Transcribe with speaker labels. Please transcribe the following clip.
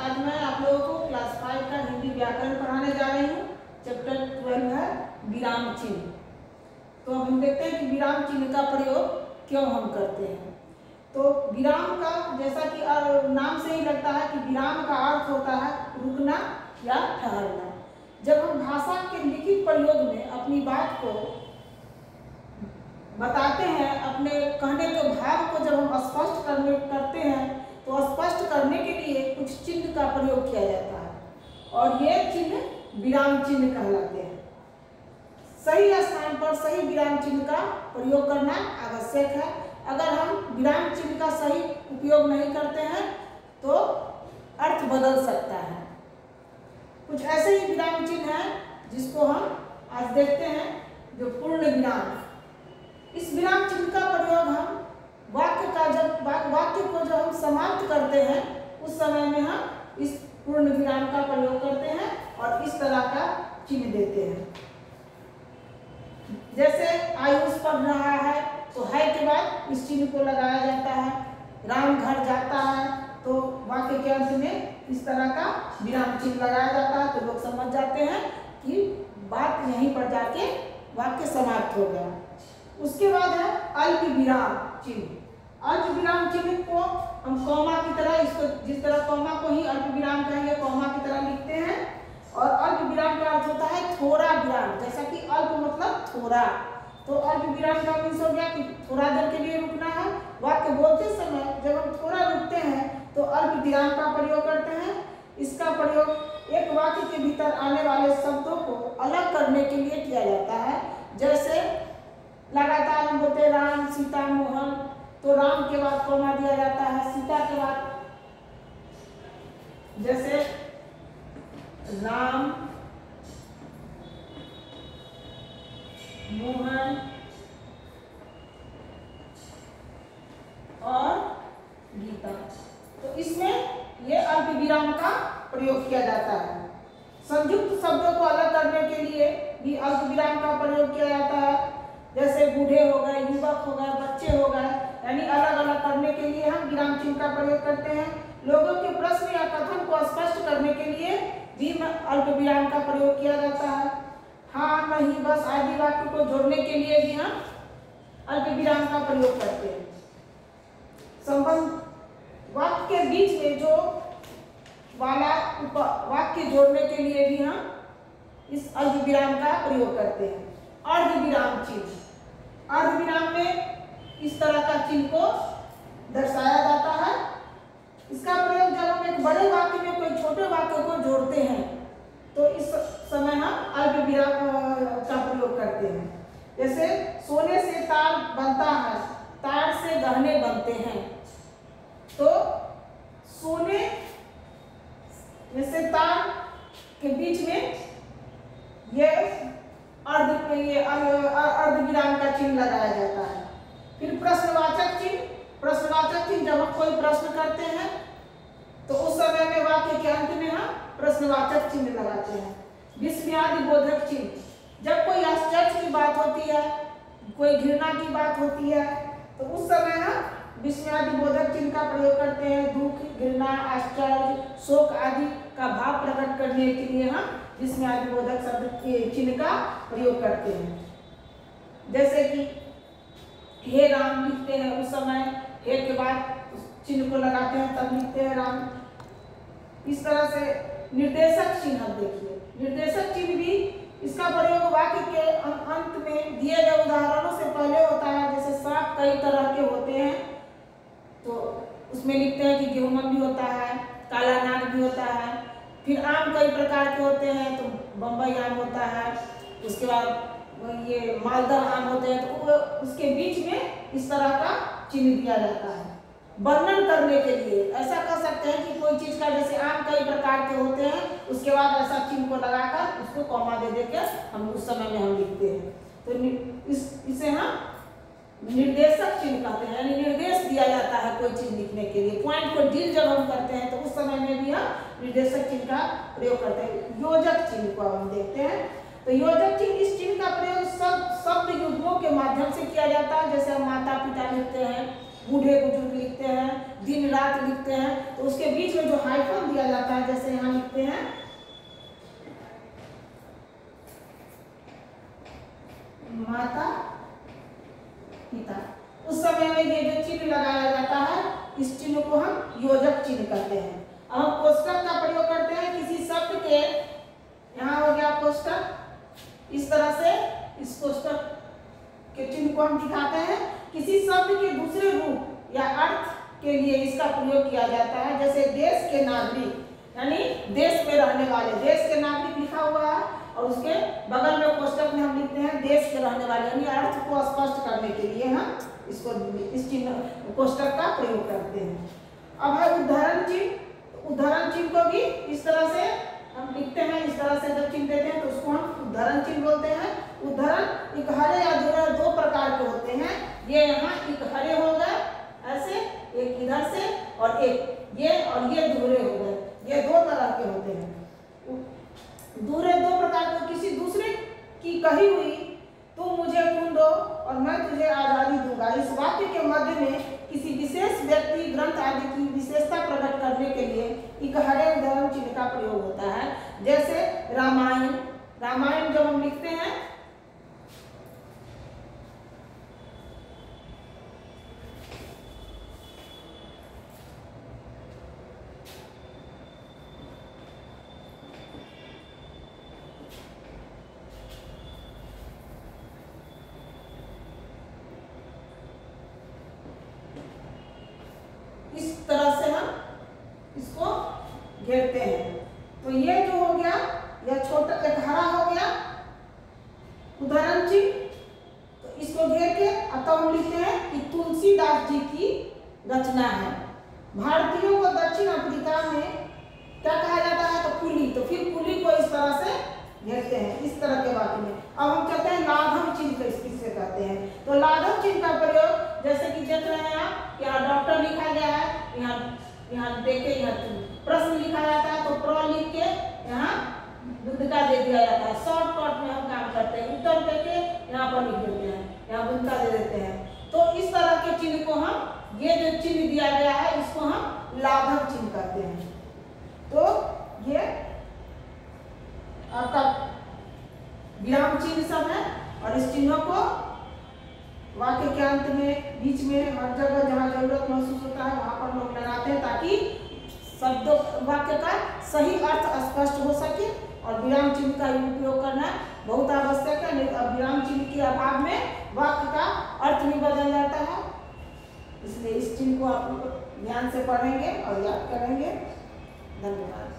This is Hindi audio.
Speaker 1: आज मैं आप लोगों को क्लास 5 का हिंदी व्याकरण पढ़ाने जा रही हूँ। चैप्टर 12 है विराम चिन्ह। तो अब हम देखते हैं कि विराम चिन्ह का प्रयोग क्यों हम करते हैं। तो विराम का जैसा कि नाम से ही लगता है कि विराम का अर्थ होता है रुकना या ठहरना। जब हम भाषा के लिखित प्रयोग में अपनी बात को बताते हैं, अपने कहने के भाव को जब हम स्पष्ट करते हैं तो स्पष्ट करने के लिए कुछ चिन्ह का प्रयोग किया जाता है और ये चिन्ह विराम चिन्ह कहलाते हैं। सही स्थान पर सही विराम चिन्ह का प्रयोग करना आवश्यक है। अगर हम विराम चिन्ह का सही उपयोग नहीं करते हैं तो अर्थ बदल सकता है। कुछ ऐसे ही विराम चिन्ह हैं जिसको हम आज देखते हैं, जो पूर्ण विराम। इस विराम चिन्ह का प्रयोग हम वाक्य को जब हम समाप्त करते हैं उस समय में हम इस पूर्ण विराम का प्रयोग करते हैं और इस तरह का चिन्ह देते हैं। जैसे आयुष पढ़ रहा है तो है के बाद इस चिन्ह को लगाया जाता है। राम घर जाता है तो वाक्य के अंत में इस तरह का विराम चिन्ह लगाया जाता है, तो लोग समझ जाते हैं कि बात यहीं पर जाके वाक्य समाप्त हो गया। उसके बाद है अल्प विराम चिन्ह। अल्प विराम चिन्ह को हम कॉमा की तरह, इसको जिस तरह कॉमा को ही अल्प विराम कहेंगे, कॉमा की तरह लिखते हैं। और अल्प विराम का अर्थ होता है थोड़ा विराम, जैसा कि अल्प मतलब थोड़ा। तो अल्प विराम का मीन्स हो गया कि थोड़ा देर के लिए रुकना है। वाक्य बोलते समय जब हम थोड़ा रुकते हैं तो अल्प विराम का प्रयोग करते हैं। इसका प्रयोग एक वाक्य के भीतर आने वाले शब्दों को अलग करने के लिए किया जाता है। जैसे लगातार हम बोलते हैं राम सीता मोहन, तो राम के बाद कॉमा दिया जाता है, सीता के बाद जैसे राम मोहन और गीता। तो इसमें ये अल्प विराम का प्रयोग किया जाता है। संयुक्त शब्दों को अलग करने के लिए भी अल्प विराम का प्रयोग किया जाता है। जैसे बूढ़े हो गए, युवक हो गए, बच्चे हो गए, यानी अलग अलग करने के लिए हम विराम चिन्ह का प्रयोग करते हैं। लोगों के प्रश्न या कथन को स्पष्ट करने के लिए भी अल्प विराम का प्रयोग किया जाता है। हाँ नहीं बस आदि वाक्य को जोड़ने के लिए भी हम अल्प विराम का प्रयोग करते हैं। संबंध वाक्य के बीच में जो वाला वाक्य जोड़ने के लिए भी हम इस अल्प विराम का प्रयोग करते हैं। अर्ध विराम चिन्ह। अर्ध विराम में इस तरह का चिन्ह को दर्शाया जाता है। इसका प्रयोग जब हम एक बड़े वाक्य में कोई छोटे वाक्य को जोड़ते हैं तो इस समय हम अल्प विराम का प्रयोग करते हैं। जैसे सोने से तार बनता है, तार से गहने बनते हैं। तो सोने जैसे तार के बीच में ये अर्ध विराम का चिन्ह लगाया जाता है। फिर प्रश्नवाचक चिन्ह। प्रश्नवाचक चिन्ह जब हम कोई प्रश्न करते हैं तो उस समय में वाक्य के अंत में हम प्रश्नवाचक चिन्ह लगाते हैं। विस्मयादि बोधक चिन्ह। जब कोई आश्चर्य की बात होती है, कोई घृणा की बात होती है तो उस समय हम विस्मयादि बोधक चिन्ह का प्रयोग करते हैं। दुख, घृणा, आश्चर्य, शोक आदि का भाव प्रकट करने के लिए हम विस्मयादि बोधक शब्द के चिन्ह का प्रयोग करते हैं। जैसे कि हे राम लिखते हैं, उस समय हे के बाद चिन्ह को लगाते हैं, तब लिखते हैं राम। इस तरह से निर्देशक चिन्ह हम देखिए। निर्देशक चिन्ह भी इसका प्रयोग वाक्य के अंत में दिए गए उदाहरणों से पहले होता है। जैसे सांप कई तरह के होते हैं तो उसमें लिखते हैं कि गेहूं भी होता है, काला नाग भी होता है। फिर आम कई प्रकार के होते हैं तो बम्बई आम होता है, उसके बाद ये मालदह आम होते हैं। तो उसके बीच में इस तरह का चिन्ह दिया जाता है वर्णन करने के लिए। ऐसा कर सकते हैं कि कोई चीज का, जैसे आम कई प्रकार के होते हैं, उसके बाद ऐसा चिन्ह को लगाकर उसको कॉमा दे देकर हम उस समय में हम लिखते हैं। तो इसे हम निर्देशक चिन्ह कहते हैं, यानी निर्देश दिया जाता है कोई चीज लिखने के लिए। पॉइंट को डील जब हम करते हैं तो उस समय में भी हम निर्देशक चिन्ह का प्रयोग करते हैं। योजक चिन्ह को हम देखते हैं। तो योजक चिन्ह, इस चिन्ह का प्रयोग शब्द युग्मों के माध्यम से किया जाता है। जैसे हम माता पिता लिखते हैं, बूढ़े बुजुर्ग लिखते हैं, दिन रात लिखते हैं, तो उसके बीच में जो हाइफन दिया जाता जाता है। जैसे यहाँ लिखते हैं माता पिता, उस समय में ये जो चिन्ह लगाया जाता है इस चिन्ह को हम योजक चिन्ह कहते हैं। अब हम कोष्टक का प्रयोग करते हैं किसी शब्द के, यहाँ हो गया कोष्टक, इस तरह से इस कोष्टक के चिन्ह को हम दिखाते हैं। किसी शब्द के दूसरे रूप या अर्थ के लिए इसका प्रयोग किया जाता है। जैसे देश के नागरिक यानी देश में रहने वाले, देश के नागरिक लिखा हुआ है और उसके बगल में कोष्टक में हम लिखते हैं देश के रहने वाले, यानी अर्थ को स्पष्ट करने के लिए हम इसको इस चिन्ह कोष्टक का प्रयोग करते हैं। अब है उदाहरण चिन्ह। उदाहरण चिन्ह को भी इस तरह से हम लिखते हैं, इस तरह से जब चिन्ह देते हैं तो उसको हम उदाहरण चिन्ह बोलते हैं। उदाहरण इकहरे या अधूरे दो प्रकार के होते हैं। ये यहाँ इकहरे हो गए ऐसे, एक इधर से और एक ये, और ये धुरे हो गए, ये दो तरह के होते हैं। धुरे दो प्रकार के, किसी दूसरे की कही हुई तुम मुझे खून दो और मैं तुझे आजादी दूंगा, इस वाक्य के मध्य में किसी विशेष व्यक्ति, ग्रंथ आदि की विशेषता प्रकट करने के लिए इकहरे उदाहरण चिन्ह का प्रयोग होता है। जैसे रामायण, रामायण जब हम लिखते हैं इस तरह से हम इसको घेरते हैं। तो ये जो हो गया, यह छोटा एक हरा हो गया उदाहरण चिन्ह। तो इसको घेर के अब हम लिखते हैं कि तुलसीदास जी की रचना है। भारतीयों को दक्षिण अफ्रीका में क्या कहा जाता है, तो कुली, तो फिर कुली को इस तरह से घेरते हैं, इस तरह के वाक्य में। अब हम कहते हैं लाघव चिन्ह को किससे कहते हैं, तो लाघव चिन्ह का प्रयोग जैसे कि देख रहे हैं आप, यहाँ डॉक्टर लिखा गया है, यहाँ देखे, यहाँ प्रश्न लिखा जाता है तो प्र लिख के यहाँ बुद्धिका दे दिया जाता है। शॉर्टकट में हम काम करते हैं, उत्तर देके यहाँ पर लिख देते हैं, यहाँ बुद्धिका दे देते हैं। तो इस तरह के चिन्ह को हम, ये जो चिन्ह दिया गया है इसको हम लाघव चिन्ह कहते हैं। तो ये आपका विराम चिन्ह सब है और इस चिन्हों को वाक्य के अंत में, बीच में, हर जगह जहाँ जरूरत महसूस होता है वहां पर लोग लगाते हैं ताकि शब्दों वाक्य का सही अर्थ स्पष्ट हो सके। और विराम चिन्ह का उपयोग करना बहुत आवश्यक है, नहीं तो विराम चिन्ह के अभाव में वाक्य का अर्थ भी बदल जाता है। इसलिए इस चिन्ह को आप लोग ध्यान से पढ़ेंगे और याद करेंगे। धन्यवाद।